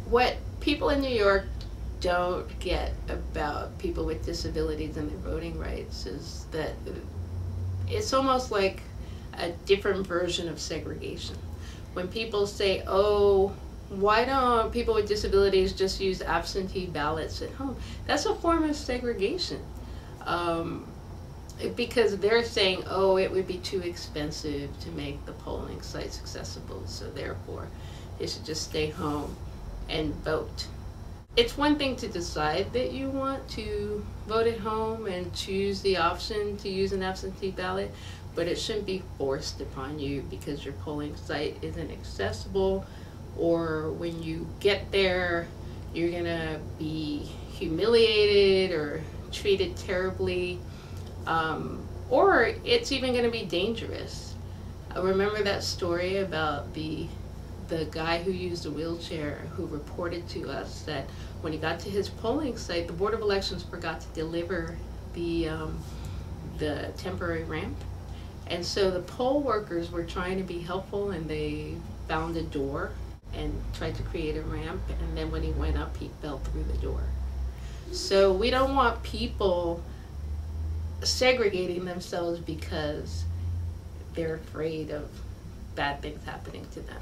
what people in New York don't get about people with disabilities and their voting rights is that it's almost like a different version of segregation. When people say, oh, why don't people with disabilities just use absentee ballots at home? That's a form of segregation. Because they're saying, oh, it would be too expensive to make the polling sites accessible, so therefore they should just stay home and vote. It's one thing to decide that you want to vote at home and choose the option to use an absentee ballot, but it shouldn't be forced upon you because your polling site isn't accessible, or when you get there, you're gonna be humiliated or treated terribly, or it's even gonna be dangerous. I remember that story about the guy who used a wheelchair who reported to us that when he got to his polling site, the Board of Elections forgot to deliver the temporary ramp. And so the poll workers were trying to be helpful, and they found a door and tried to create a ramp, and then when he went up, he fell through the door. So we don't want people segregating themselves because they're afraid of bad things happening to them.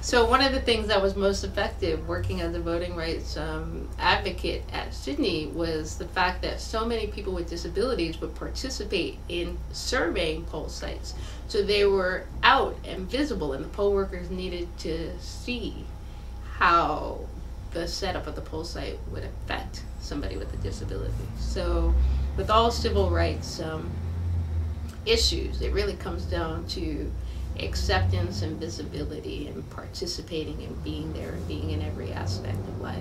So one of the things that was most effective working as a voting rights advocate at CIDNY was the fact that so many people with disabilities would participate in surveying poll sites. So they were out and visible, and the poll workers needed to see how the setup of the poll site would affect somebody with a disability. So with all civil rights issues, it really comes down to acceptance and visibility and participating and being there and being in every aspect of life.